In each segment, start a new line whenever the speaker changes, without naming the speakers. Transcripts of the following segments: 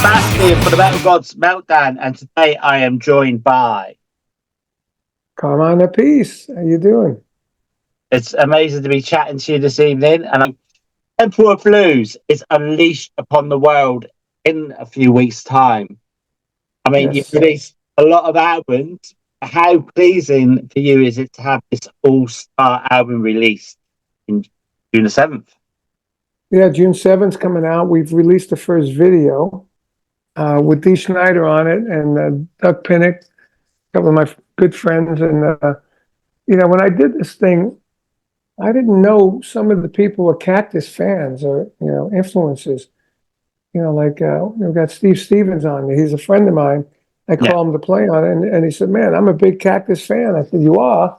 Sebastian for the Metal Gods Meltdown, and today I am joined by...
Carmine Appice. How you doing?
It's amazing to be chatting to you this evening, and Emperor Blues is unleashed upon the world in a few weeks' time. I mean,
Yes.
you've released a lot of albums. How pleasing for you is it to have this all-star album released in June the 7th?
Yeah, June 7th coming out. We've released the first video with Dee Snider on it and Doug Pinnick, a couple of my good friends. And, when I did this thing, I didn't know some of the people were Cactus fans or, influences. We've got Steve Stevens on. He's a friend of mine. I call him to play on it. And he said, man, I'm a big Cactus fan. I said, you are?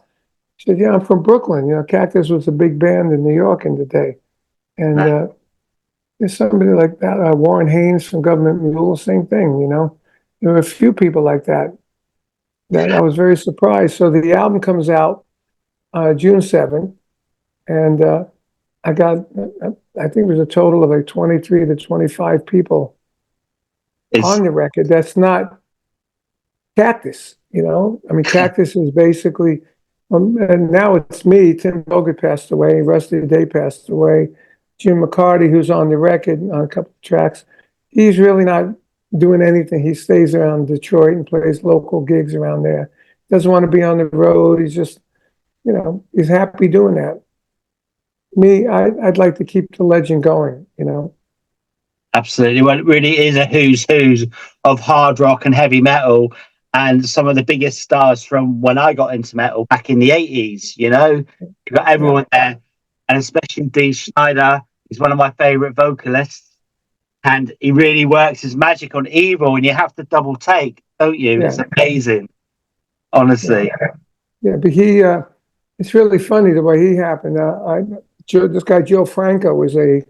He said, yeah, I'm from Brooklyn. Cactus was a big band in New York in the day. And there's somebody like that, Warren Haynes from Government Mule, same thing, There were a few people like that I was very surprised. So the album comes out June 7th, and I think it was a total of like 23 to 25 people on the record. That's not Cactus, I mean, Cactus is basically, and now it's me. Tim Bogert passed away, Rusty Day passed away. Jim McCarty, who's on the record on a couple of tracks, he's really not doing anything. He stays around Detroit and plays local gigs around there. Doesn't want to be on the road. He's just, he's happy doing that. Me, I'd like to keep the legend going,
Absolutely. Well, it really is a who's of hard rock and heavy metal, and some of the biggest stars from when I got into metal back in the 80s, You've got everyone there, and especially Dee Snider. He's one of my favorite vocalists, and he really works his magic on Evil, and you have to double take, don't you? Yeah. It's amazing, honestly.
Yeah, but it's really funny the way he happened. This guy Joe Franco was a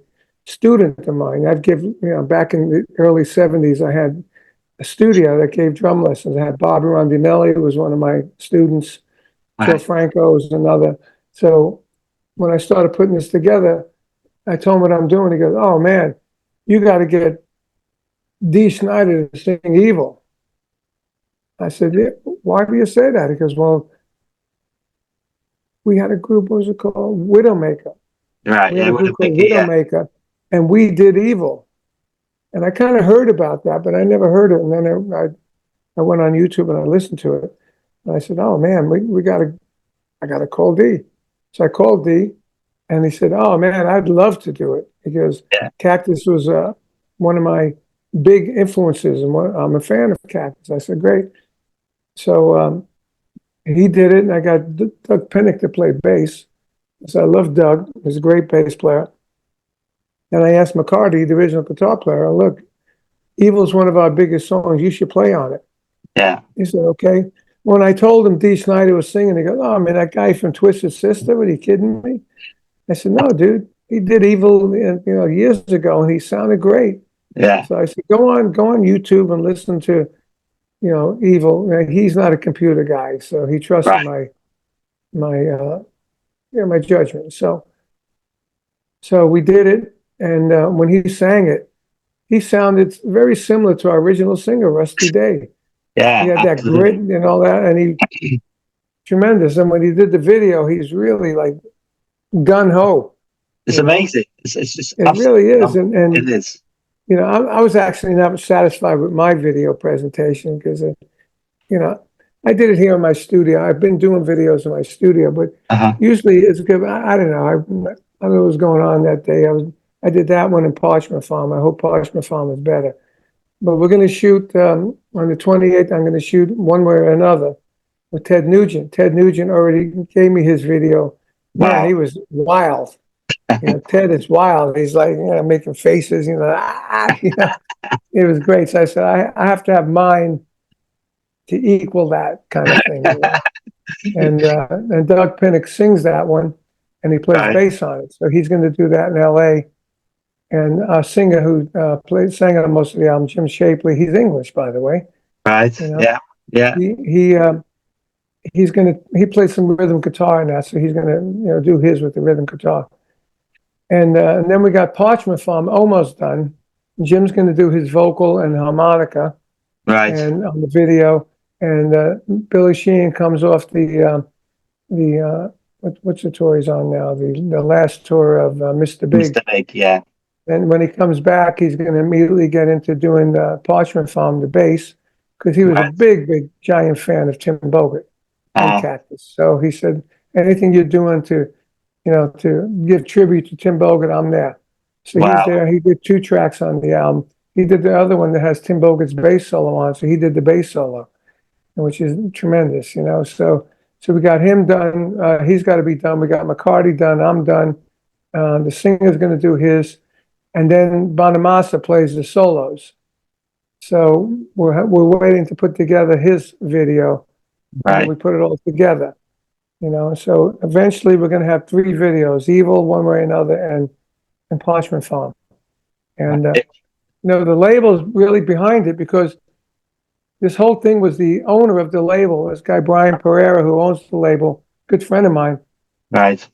student of mine. Back in the early 70s, I had a studio that gave drum lessons. I had Bobby Rondinelli, who was one of my students. Joe Franco was another. So when I started putting this together, I told him what I'm doing. He goes, oh, man, you got to get Dee Snider to sing Evil. I said, yeah, why do you say that? He goes, well, we had a group, what was it called? Widowmaker.
Right,
we had a group called Widowmaker, and we did Evil. And I kind of heard about that, but I never heard it. And then I went on YouTube and I listened to it. And I said, oh, man, I got to call Dee. So I called Dee, and he said, oh, man, I'd love to do it. Because Cactus was one of my big influences, and I'm a fan of Cactus. I said, great. So he did it, and I got Doug Pinnick to play bass. So I love Doug. He's a great bass player. And I asked McCarty, the original guitar player, look, Evil's one of our biggest songs. You should play on it.
Yeah.
He said, okay. When I told him Dee Snider was singing, he goes, oh, man, that guy from Twisted Sister, are you kidding me? I said, no, dude, he did Evil, years ago, and he sounded great.
Yeah.
So I said, go on YouTube and listen to, Evil. He's not a computer guy, so he trusted my judgment. So we did it, and when he sang it, he sounded very similar to our original singer, Rusty Day.
Yeah,
he had that grit and all that, and he tremendous. And when he did the video, he's really like gun ho.
It's amazing. It's just
it really is, and
it is.
I was actually not satisfied with my video presentation because, I did it here in my studio. I've been doing videos in my studio, but usually it's good. I don't know. I don't know what was going on that day. I did that one in Parchment Farm. I hope Parchment Farm is better. But we're going to shoot on the 28th. I'm going to shoot one way or another with Ted Nugent. Ted Nugent already gave me his video.
Wow.
Man, he was wild. Ted is wild. He's like, making faces, It was great. So I said, I have to have mine to equal that kind of thing. And Doug Pinnick sings that one, and he plays bass on it. So he's going to do that in L.A. And a singer who sang on most of the album, Jim Shapley, he's English, by the way.
Right. Yeah.
He plays some rhythm guitar in that, so he's gonna do his with the rhythm guitar. And then we got Parchment Farm almost done. Jim's going to do his vocal and harmonica,
Right.
and on the video, and Billy Sheehan comes off what's the tour he's on now? The last tour of Mr. Big.
Mr. Big, yeah.
And when he comes back, he's going to immediately get into doing the Parchment Farm, the bass, because he was a big giant fan of Tim Bogert and Cactus. So he said, anything you're doing to give tribute to Tim Bogert, I'm there. So he's there. He did 2 tracks on the album. He did the other one that has Tim Bogert's bass solo on, so he did the bass solo, which is tremendous, So we got him done. He's got to be done. We got McCarty done. I'm done. The singer's going to do his, and then Bonamassa plays the solos. So we're waiting to put together his video.
Right.
We put it all together, So eventually we're going to have 3 videos: Evil, One Way or Another, and Parchment Farm. And the label's really behind it, because this whole thing was the owner of the label, this guy Brian Pereira, who owns the label, good friend of mine.
Right.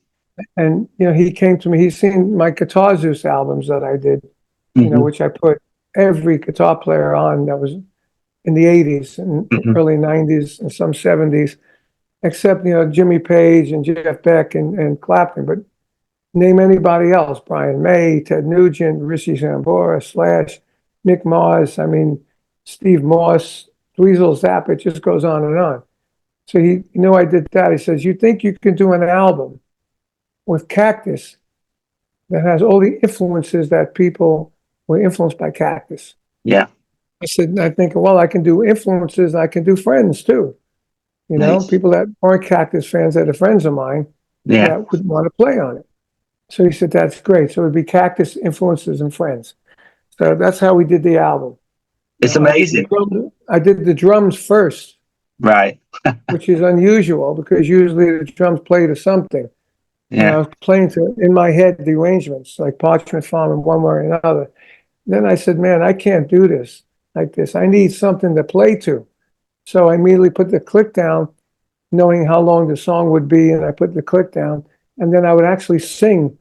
And he came to me. He's seen my Guitar Zeus albums that I did, which I put every guitar player on that was in the 80s and early 90s and some 70s, except Jimmy Page and Jeff Beck and Clapton. But name anybody else: Brian May, Ted Nugent, Richie Sambora, Slash, Mick Mars. I mean, Steve Moss, Dweezil Zapp. It just goes on and on. So he knew I did that. He says, "You think you can do an album with Cactus that has all the influences that people were influenced by Cactus?"
Yeah.
I said, I think, well, I can do influences. I can do friends too.
Nice.
People that aren't Cactus fans that are friends of mine that would want to play on it. So he said, that's great. So it'd be Cactus, influences, and friends. So that's how we did the album.
It's amazing.
I did the drums first.
Right.
Which is unusual, because usually the drums play to something.
Yeah.
I was playing to, in my head, the arrangements, like Parchment Farm and One Way or Another. Then I said, man, I can't do this like this. I need something to play to. So I immediately put the click down, knowing how long the song would be, and I put the click down, and then I would actually sing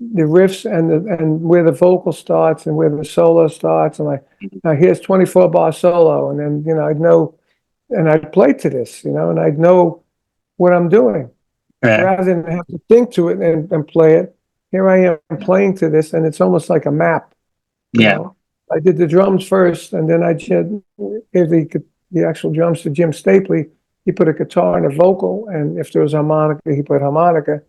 the riffs and where the vocal starts and where the solo starts, and now here's 24-bar solo, and then I'd know, and I'd play to this, and I'd know what I'm doing, rather than have to think to it and play it. Here I am playing to this, and it's almost like a map. I did the drums first, and then I gave the actual drums to Jim Stapley. He put a guitar and a vocal, and if there was harmonica, he put harmonica.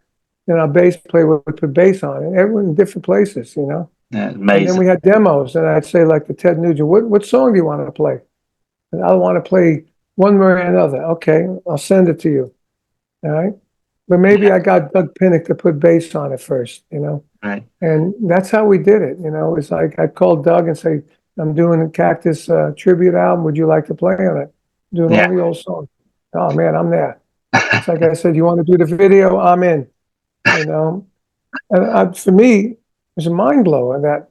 Then our bass player would put bass on it. Everyone in different places,
Yeah, amazing.
And then we had demos, and I'd say, like the Ted Nugent, what song do you want to play? And I want to play One Way or Another. Okay, I'll send it to you. All right. But maybe I got Doug Pinnick to put bass on it first,
Right.
And that's how we did it. It's like I'd call Doug and say, I'm doing a Cactus tribute album. Would you like to play on it? Doing all the old songs. Oh, man, I'm there. It's like I said, you want to do the video? I'm in. And for me, it was a mind blower that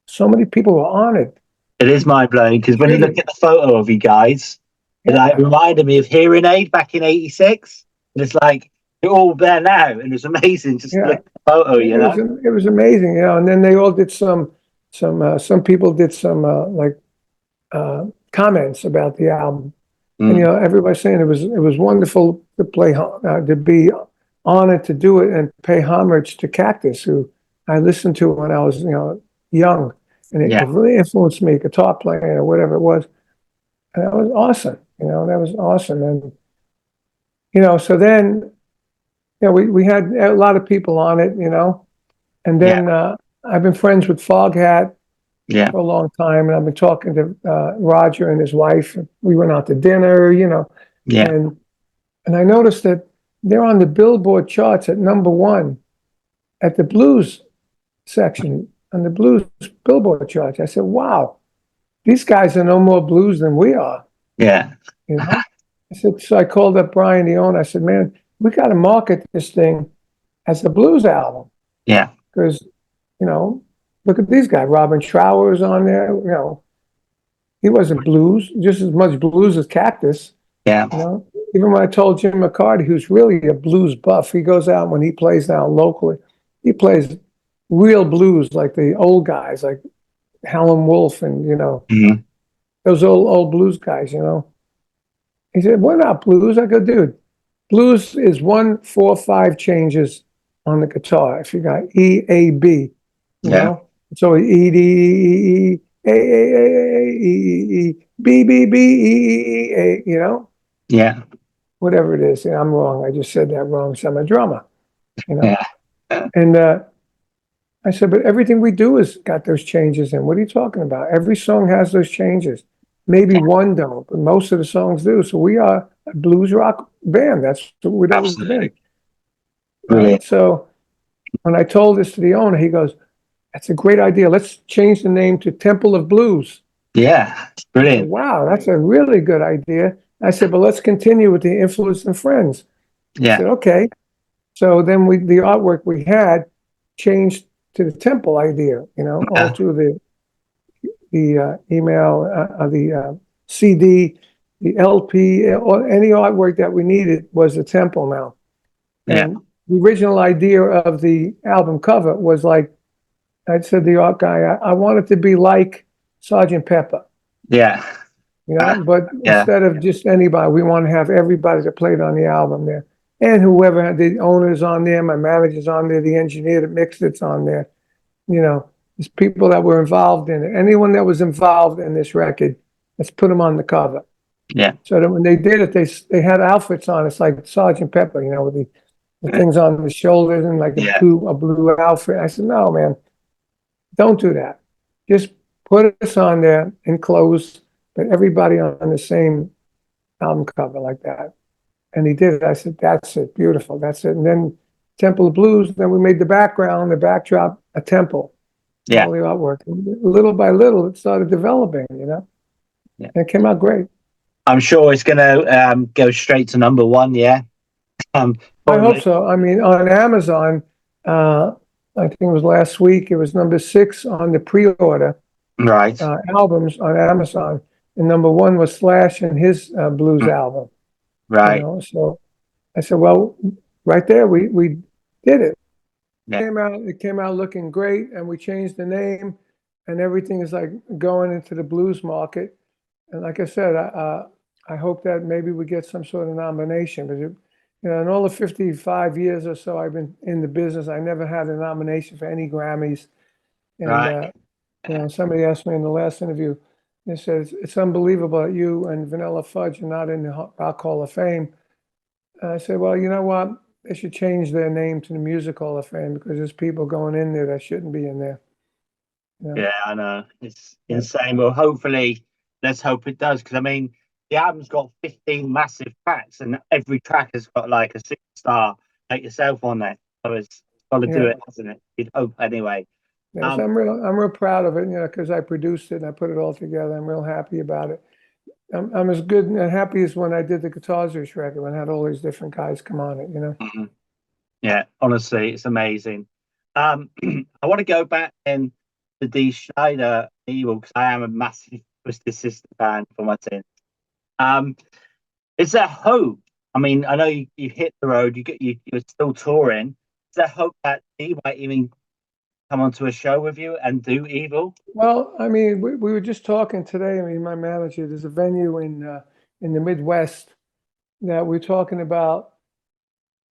so many people were on it.
It is mind blowing, because when you look at the photo of you guys, it reminded me of Hearing Aid back in '86. And it's like you're all there now, and it's amazing just to look at the photo.
It was amazing, And then they all did some people did some comments about the album, and everybody's saying it was wonderful to play, to be honored to do it and pay homage to Cactus, who I listened to when I was young, and it really influenced me, guitar playing or whatever it was, and that was awesome. That was awesome, and so then we had a lot of people on it, and then I've been friends with Foghat for a long time, and I've been talking to Roger and his wife. We went out to dinner, and I noticed that they're on the Billboard charts at #1 at the blues section on the blues Billboard charts. I said, wow, these guys are no more blues than we are.
Yeah.
I said, so I called up Brian, the owner. I said, man, we got to market this thing as a blues album.
Yeah.
Because, look at these guys. Robin Trower was on there. He wasn't blues, just as much blues as Cactus.
Yeah.
Even when I told Jim McCarty, who's really a blues buff, he goes out when he plays now locally, he plays real blues like the old guys, like Howlin' Wolf and,
Mhm.
those old blues guys, He said, "What not blues?" I go, "Dude, blues is 1, 4, 5 changes on the guitar. If you got E, A, B,
Yeah.
So E, D, E, E, A, E, B, B, B, E, A,
Yeah.
whatever it is. I'm wrong. I just said that wrong. So I'm a drummer, you know.
Yeah.
And I said, but everything we do has got those changes in. What are you talking about? Every song has those changes. Maybe one don't, but most of the songs do. So we are a blues rock band. That's what we've always been,
Absolutely.
right?
Brilliant.
So when I told this to the owner, he goes, "That's a great idea. Let's change the name to Temple of Blues."
Yeah. It's
I said,
brilliant.
"Wow, that's a really good idea." I said, "But let's continue with the Influence and Friends." He
Yeah.
said, "Okay." So then the artwork we had changed to the temple idea, all
Yeah.
through the email, the CD, the LP, or any artwork that we needed was a temple now.
Yeah.
And the original idea of the album cover was like, I said to the art guy, I want it to be like Sergeant Pepper,
Yeah.
but
Yeah.
instead of just anybody, we want to have everybody that played on the album there. And whoever had the owners on there, my manager's on there, the engineer that mixed it's on there, there's people that were involved in it. Anyone that was involved in this record, let's put them on the cover.
Yeah.
So that when they did it, they had outfits on. It's like Sergeant Pepper, with the things on the shoulders and like a
Yeah.
blue outfit. I said, no, man, don't do that. Just put us on there enclosed, but everybody on the same album cover like that. And he did it. I said, that's it, beautiful, that's it. And then Temple of Blues. Then we made the background, the backdrop, a temple.
Yeah.
All the artwork. Little by little, it started developing,
Yeah.
and it came out great.
I'm sure it's going to go straight to number one. Yeah.
I hope
Probably.
so. I mean, on Amazon, I think it was last week, it was number 6 on the pre-order
Right.
albums on Amazon. And number 1 was Slash and his blues
Mm.
album,
Right.
So I said, well, right there, we did it.
Yeah.
It came out looking great, and we changed the name, and everything is like going into the blues market. And like I said, I hope that maybe we get some sort of nomination. Because in all the 55 years or so I've been in the business, I never had a nomination for any Grammys. And
Right.
somebody asked me in the last interview, they said, it's unbelievable that you and Vanilla Fudge are not in the Rock Hall of Fame. And I said, well, you know what? They should change their name to the Music Hall of Fame, because there's people going in there that shouldn't be in there.
Yeah, I know. It's insane. Well, hopefully, let's hope it does. Because, I mean, the album's got 15 massive tracks, and every track has got like a superstar like yourself on there. So it's got to do
Yeah.
it, hasn't it? You'd hope anyway.
Yes, I'm real proud of it, because I produced it and I put it all together. I'm real happy about it. I'm as good and happy as when I did the Guitarists record, when I had all these different guys come on it,
Mhm. Yeah, honestly, it's amazing. I want to go back and to Dee Snider Evil, because I am a massive Twisted Sister fan for my sins. Um, is there hope? I mean, I know you hit the road. You're still touring. Is there hope that he might even come onto a show with you and do Evil?
Well, I mean, we were just talking today. I mean, my manager, there's a venue in the Midwest that we're talking about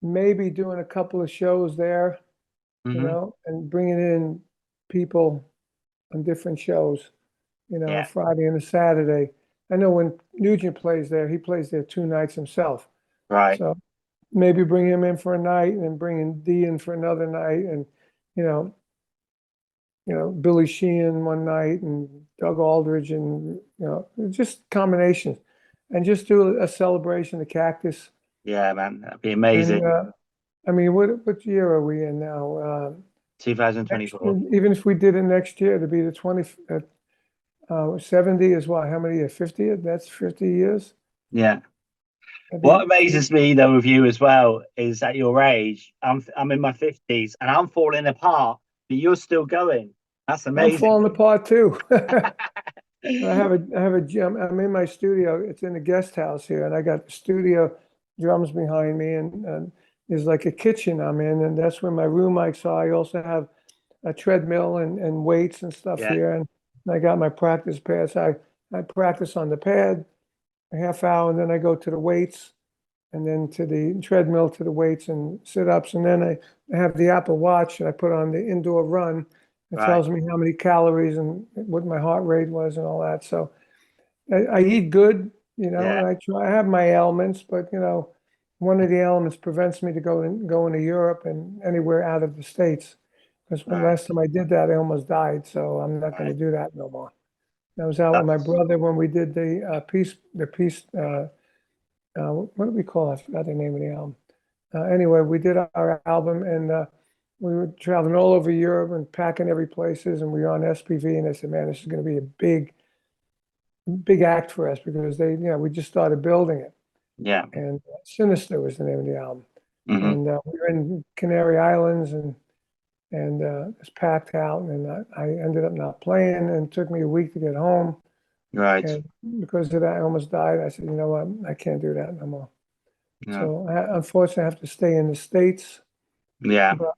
maybe doing a couple of shows there,
Hmm.
and bringing in people on different shows, a
Yeah,
Friday and a Saturday. I know when Nugent plays there, he plays there 2 nights himself.
right.
So maybe bring him in for a night and then bring in Dee in for another night, and, you know, Billy Sheehan one night and Doug Aldridge, and, just combinations, and just do a celebration of Cactus.
Yeah, man, that'd be
And,
amazing.
I mean, what year are we in now? Next,
2024.
even if we did it next year, to be the 70 is what? How many years? 50? That's 50 years.
Yeah.
That'd
What
be,
amazes me though with you as well is at your age, I'm in my 50s and I'm falling apart, but you're still going. That's
I'm
amazing.
falling apart too. I have a gym. I'm in my studio. It's in the guest house here, and I got the studio drums behind me, and there's like a kitchen I'm in, and that's where my room mics are. I also have a treadmill and weights and stuff
Yeah.
here, and I got my practice pads. I practice on the pad a half hour, and then I go to the weights, and then to the treadmill, to the weights and sit-ups, and then I have the Apple Watch, and I put on the indoor run. It
Right.
tells me how many calories and what my heart rate was and all that. So I eat good, you know,
Yeah.
and I have my ailments, but you know, one of the ailments prevents me to go into Europe and anywhere out of the States. Because when
Right.
last time I did that, I almost died. So I'm not going to
Right.
do that no more. I was out with my brother when we did the peace. What do we call it? I forgot the name of the album. Anyway, we did our album, and we were traveling all over Europe and packing every places, and we were on SPV, and I said, man, this is going to be a big act for us, because we just started building it.
Yeah.
And Sinister was the name of the album.
Mm-hmm.
And we were in Canary Islands, and it's packed out, and I ended up not playing, and it took me a week to get home.
Right.
And because of that, I almost died. I said, you know what, I can't do that no more.
Yeah.
So unfortunately, I have to stay in the States.
Yeah.
But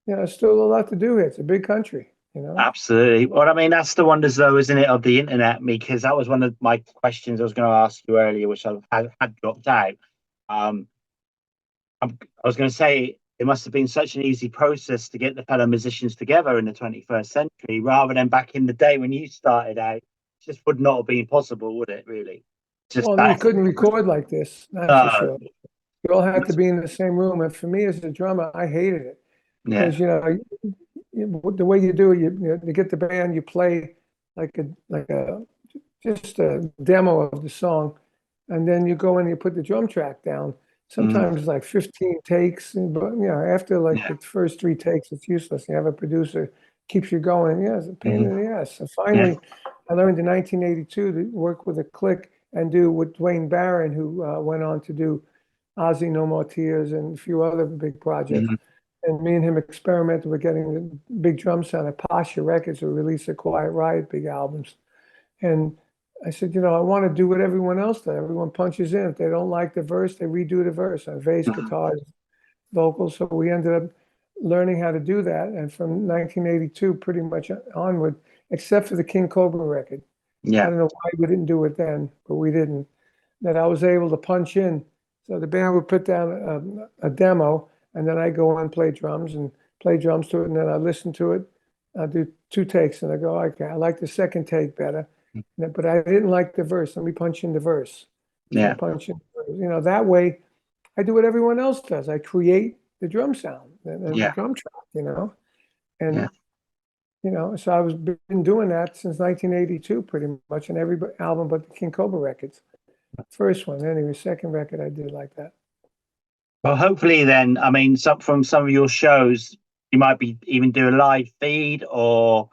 there's still a lot to do here. It's a big country, you know.
Absolutely. Well, I mean, that's the wonders, though, isn't it, of the internet? Because that was one of my questions I was going to ask you earlier, which I had dropped out. I was going to say it must have been such an easy process to get the fellow musicians together in the 21st century, rather than back in the day when you started out. It just would not have been possible, would it? Really? Just
Well, you couldn't record like this, that's for sure. You all had to be in the same room, and for me as a drummer, I hated it, because the way you do it, you get the band, you play like a just a demo of the song, and then you go in and you put the drum track down. Sometimes it's like 15 takes, but after like the first 3 takes, it's useless. You have a producer keeps you going. Yeah, it's a pain in the ass. So finally, I learned in 1982 to work with a click and do with Dwayne Barron, who went on to do Ozzy, No More Tears, and a few other big projects. And me and him experimented with getting the big drum sound at Pasha Records, who released the Quiet Riot big albums. And I said, I want to do what everyone else does. Everyone punches in. If they don't like the verse, they redo the verse on bass, guitars, vocals. So we ended up learning how to do that. And from 1982 pretty much onward, except for the King Cobra record. I don't know why we didn't do it then, but we didn't. That I was able to punch in. So the band would put down a demo, and then I go and play drums to it, and then I listen to it. I do 2 takes, and I go, okay, I like the second take better. But I didn't like the verse. Let me punch in the verse.
Yeah.
Punch in the verse. That way I do what everyone else does. I create the drum sound and the drum track, And so I was been doing that since 1982 pretty much, in every album but the King Cobra records. First one, anyway, second record I did like that.
Well, hopefully then, I mean, from some of your shows, you might be even do a live feed or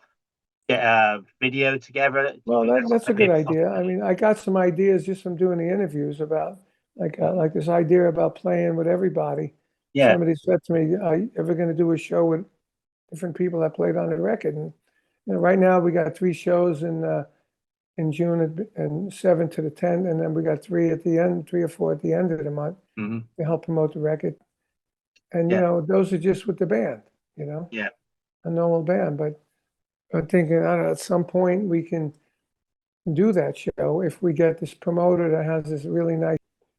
get a video together.
Well, that's a good idea. I mean, I got some ideas just from doing the interviews about like this idea about playing with everybody.
Yeah.
Somebody said to me, "Are you ever going to do a show with different people that played on the record?" And right now we got 3 shows in June and 7 to the 10th, and then we got 3 at the end, 3 or 4 at the end of the month to help promote the record. And those are just with the band, a normal band. But I'm thinking, I don't know, at some point we can do that show if we get this promoter that has this really nice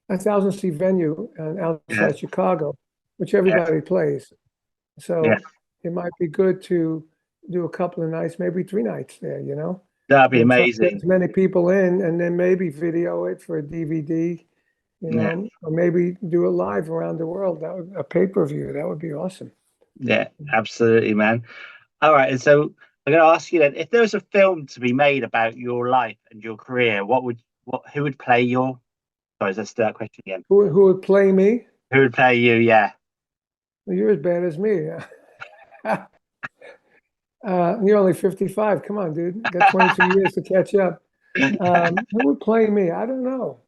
1,000-seat venue outside Chicago, which everybody plays. So it might be good to do a couple of nights, maybe 3 nights there,
That'd be
and
amazing.
get as many people in, and then maybe video it for a DVD, or maybe do it live around the world. A pay-per-view. That would be awesome.
Yeah, absolutely, man. All right, and so I'm going to ask you then, if there was a film to be made about your life and your career, who would play your? Sorry, let's do that question again.
Who would play me?
Who would play you? Yeah.
Well, you're as bad as me. You're only 55. Come on, dude. Got 22 years to catch up. Who would play me? I don't know.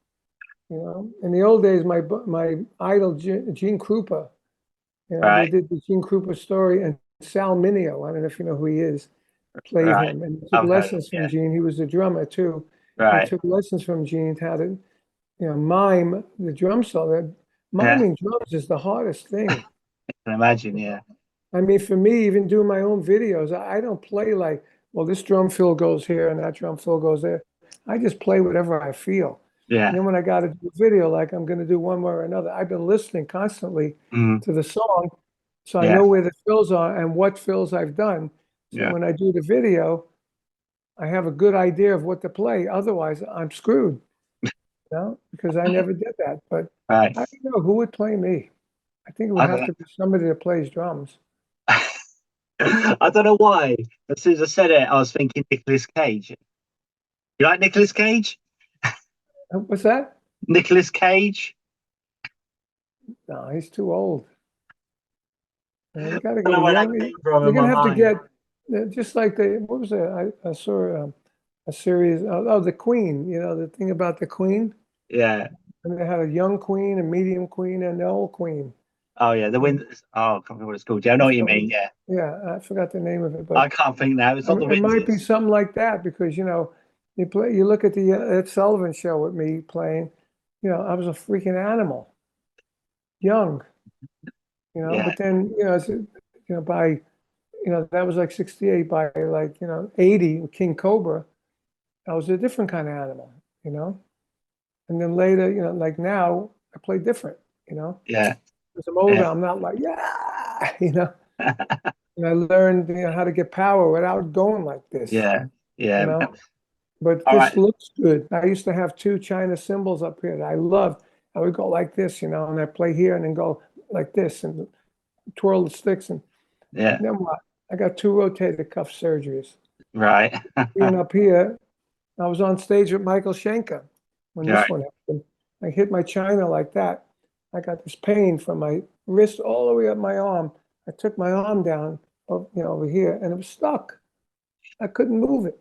In the old days, my idol Gene Krupa. They did the Gene Krupa story, and Sal Mineo, I don't know if you know who he is, played him, and took lessons from Gene. He was a drummer too.
Right.
He took lessons from Gene how to, mime the drum solo. Miming drums is the hardest thing.
I can imagine, yeah.
I mean, for me, even doing my own videos, I don't play like well, this drum fill goes here and that drum fill goes there. I just play whatever I feel.
Yeah.
And then when I got to do a video, like I'm going to do one way or another, I've been listening constantly to the song. So I know where the fills are and what fills I've done. So when I do the video, I have a good idea of what to play. Otherwise, I'm screwed, because I never did that. But I don't know who would play me. I think it would have to be somebody that plays drums.
I don't know why. As soon as I said it, I was thinking Nicolas Cage. You like Nicolas Cage?
What's that?
Nicolas Cage?
No, he's too old. You got to
I don't know
go
where
young.
that came from
You're
in
gonna
my
have to
mind.
get just like what was it? I saw a series. The Queen. You know the thing about the Queen.
Yeah.
And they had a young queen, a medium queen, and the old queen.
Oh yeah, the wind. Oh, I can't remember what it's called. Yeah, I know what you mean. Yeah.
Yeah, I forgot the name of it,
I
but
can't think now. It's not the
it might be
Windsors.
something like that because you look at the Ed Sullivan show with me playing. I was a freaking animal, young.
Yeah.
But then by that was like 68. By like 80, King Cobra, I was a different kind of animal. And then later, like now, I play different.
Yeah.
As I'm older,
Yeah.
I'm not like And I learned how to get power without going like this.
Yeah. Yeah.
But
All
this
right.
looks good. I used to have two China cymbals up here that I loved. I would go like this, and I play here and then go like this and twirl the sticks. And
Yeah.
then what? I got 2 rotator cuff surgeries.
Right.
Being up here, I was on stage with Michael Schenker when this
Right.
one happened. I hit my China like that. I got this pain from my wrist all the way up my arm. I took my arm down, over here, and it was stuck. I couldn't move it.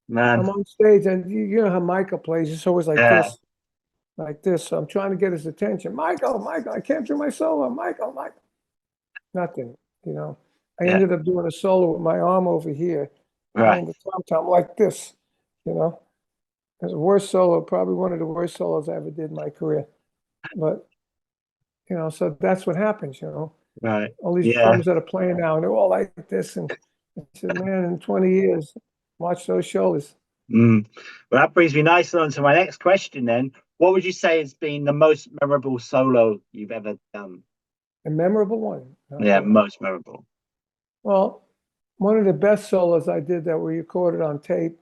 Man.
I'm on stage, and you know how Michael plays. It's always like
Yeah.
this, like this. So I'm trying to get his attention. Michael, I can't do my solo. Michael. Nothing, I
Yeah.
ended up doing a solo with my arm over here,
Right.
playing the tom-tom like this, It was the worst solo, probably one of the worst solos I ever did in my career. But, so that's what happens,
Right.
All these
Yeah.
drummers that are playing now, and they're all like this. And I said, man, in 20 years, watch those shoulders.
Well, that brings me nicely on to my next question then. What would you say has been the most memorable solo you've ever done?
A memorable one.
Yeah, most memorable.
Well, one of the best solos I did that we recorded on tape,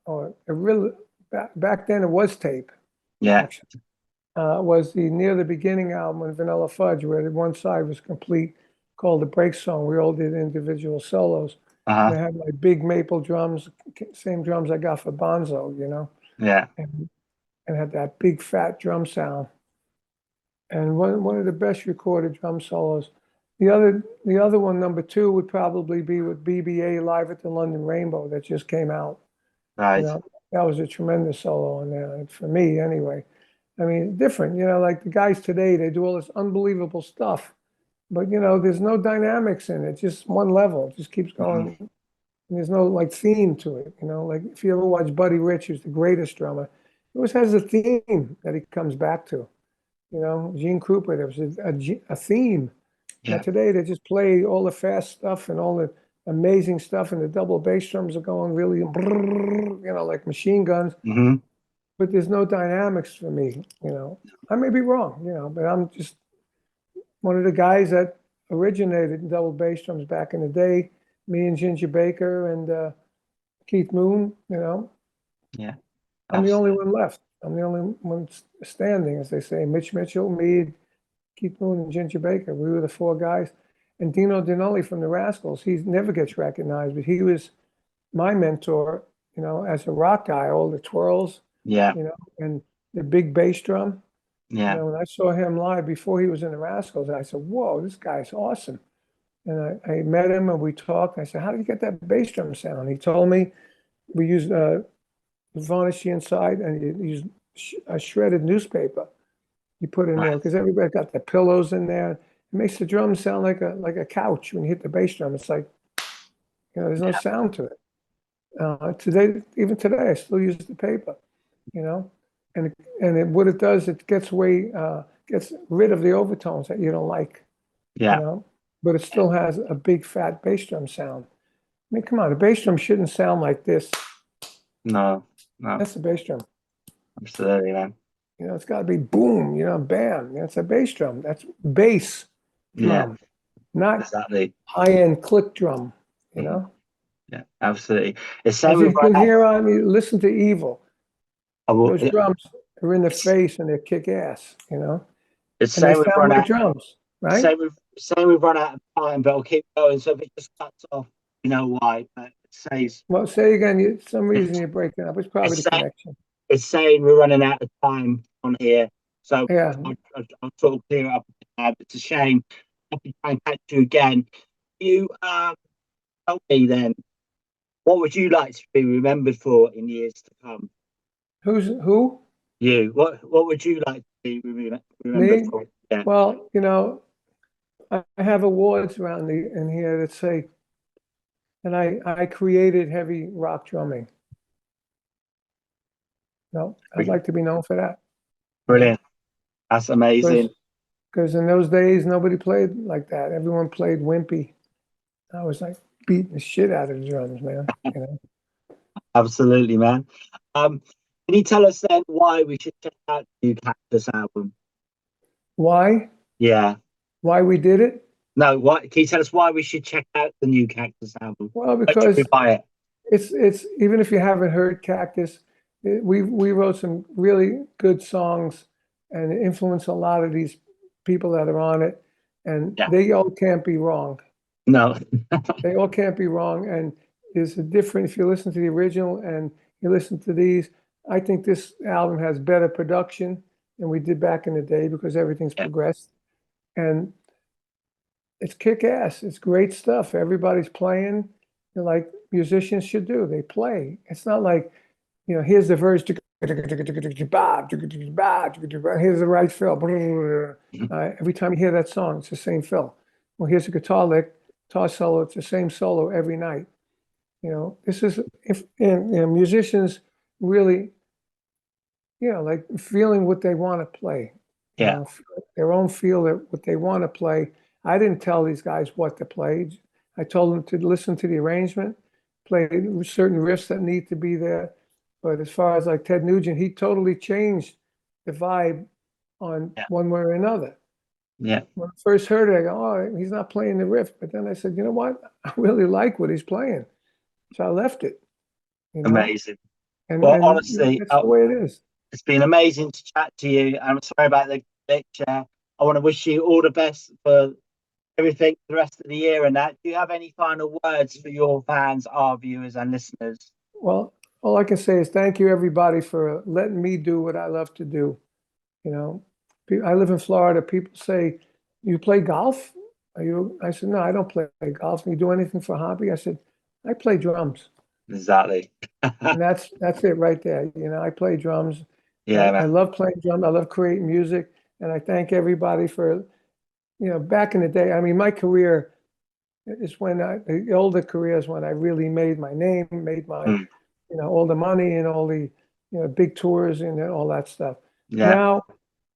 or it really back then it was tape.
Yeah.
Actually, was near the beginning album of Vanilla Fudge, where the one side was complete, called the break song. We all did individual solos. And I had my big maple drums, same drums I got for Bonzo,
Yeah.
and had that big fat drum sound. And one of the best recorded drum solos. The other one, number 2, would probably be with BBA Live at the London Rainbow that just came out.
Right.
That was a tremendous solo on there, for me anyway. I mean, different, like the guys today, they do all this unbelievable stuff, but there's no dynamics in it, just one level, it just keeps going. And there's no like theme to it, like if you ever watch Buddy Rich, who's the greatest drummer, he always has a theme that he comes back to. Gene Krupa, there was a theme.
Yeah.
Now today they just play all the fast stuff and all the amazing stuff, and the double bass drums are going really, like machine guns. But there's no dynamics for me. I may be wrong, but I'm just one of the guys that originated in double bass drums back in the day. Me and Ginger Baker and Keith Moon.
Yeah.
I'm the only one left. I'm the only one standing, as they say. Mitch Mitchell, me, Keith Moon, and Ginger Baker. We were the 4 guys. And Dino Dinelli from the Rascals, he never gets recognized, but he was my mentor, as a rock guy, all the twirls,
Yeah.
and the big bass drum.
Yeah.
When I saw him live before he was in the Rascals, I said, whoa, this guy's awesome. And I met him and we talked. I said, how did you get that bass drum sound? He told me we used varnish inside and you used a shredded newspaper you put in there because everybody got the pillows in there. It makes the drum sound like a couch when you hit the bass drum. It's like, there's no sound to it. Even today, I still use the paper, and what it does, it gets rid of the overtones that you don't like,
Yeah.
but it still has a big fat bass drum sound. mean, come on, the bass drum shouldn't sound like this.
No.
That's the bass drum.
Absolutely, man.
You know, it's got to be boom, you know, bam. You know, it's a bass drum. That's bass drum, not
exactly
high-end click drum, you know?
Yeah, absolutely. It's
As
same
you
with
can hear on, you listen to Evil. Those drums are in the face and they kick ass, you know?
It's
And they
same with
sound like drums, right?
Same with run out of time, but I'll keep going. So if it just cuts off, you know why? But it says.
Well, say again. Some reason you're breaking up. It's probably the connection.
It's saying we're running out of time on here, so
yeah,
I'll sort of clear it up. It's a shame. I'll try and catch you again. You tell me then, what would you like to be remembered for in years to come?
Who?
You. What would you like to be remembered for? Yeah.
Well, you know, I have awards around in here that say, and I created heavy rock drumming. No, I'd like to be known for that.
Brilliant. That's amazing.
Because in those days, nobody played like that. Everyone played wimpy. I was like beating the shit out of the drums, man. You know?
Absolutely, man. Can you tell us then why we should check out the new Cactus album?
Why?
Yeah.
Why we did it?
No, what? Can you tell us why we should check out the new Cactus album?
Well, because
we buy it.
It's even if you haven't heard Cactus, we wrote some really good songs and it influenced a lot of these people that are on it, and they all can't be wrong.
No,
they all can't be wrong. And there's a difference if you listen to the original and you listen to these. I think this album has better production than we did back in the day because everything's progressed, and it's kick ass. It's great stuff. Everybody's playing like musicians should do. They play. It's not like, you know, here's the verse, here's the right fill. Every time you hear that song, it's the same fill. Well, here's a guitar lick, guitar solo. It's the same solo every night. You know, this is musicians really, you know, like feeling what they want to play.
Yeah.
You know, their own feel what they want to play. I didn't tell these guys what to play. I told them to listen to the arrangement, play certain riffs that need to be there. But as far as like Ted Nugent, he totally changed the vibe on one way or another.
Yeah.
When I first heard it, I go, oh, he's not playing the riff. But then I said, you know what? I really like what he's playing. So I left it. You know?
Amazing.
And
honestly,
that's the way it is.
It's been amazing to chat to you. I'm sorry about the glitch. I want to wish you all the best for everything the rest of the year and that. Do you have any final words for your fans, our viewers and listeners?
Well, all I can say is thank you, everybody, for letting me do what I love to do. You know, I live in Florida. People say, you play golf? I said, no, I don't play golf. You do anything for a hobby? I said, I play drums.
Exactly.
And that's it right there. You know, I play drums.
Yeah,
I love playing drums. I love creating music. And I thank everybody for, you know, back in the day, I mean, my career is when the older career is when I really made my name, made my, you know, all the money and all the, you know, big tours and all that stuff. Yeah. Now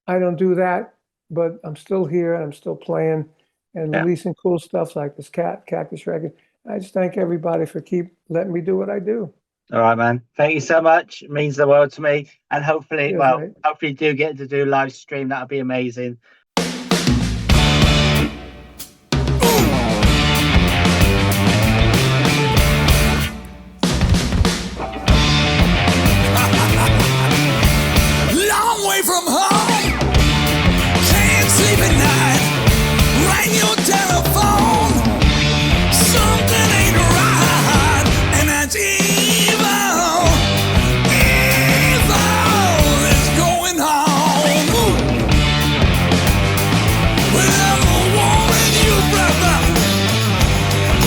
I don't do that, but I'm still here and I'm still playing and releasing cool stuff like this Cactus record. I just thank everybody for keep letting me do what I do.
All right, man. Thank you so much. It means the world to me. And hopefully, hopefully you do get to do live stream. That'll be amazing.
Long way from home. Can't sleep at night. Ring your telephone. Something ain't right. And that's evil. Evil is going on. Well, I'm warning you, brother.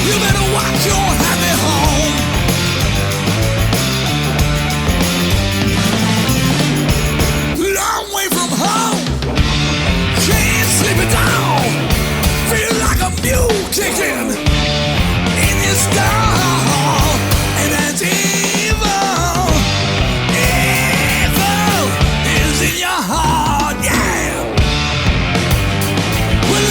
You better watch your happy home. Long way from home. Can't sleep it down. Feel like a mule kicking in your stall. And that's evil. Evil is in your heart, yeah. Well,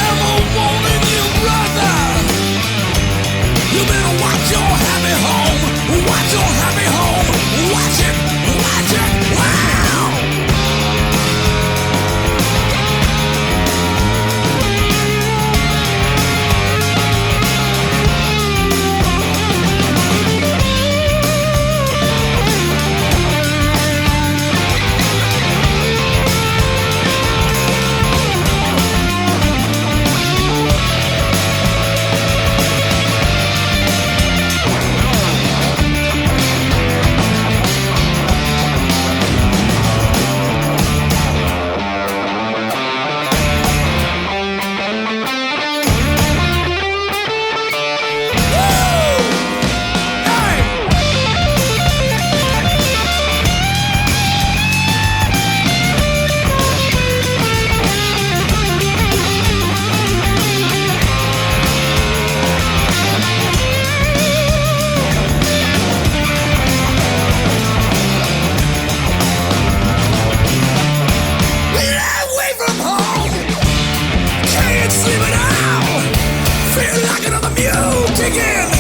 like another mule, dig in.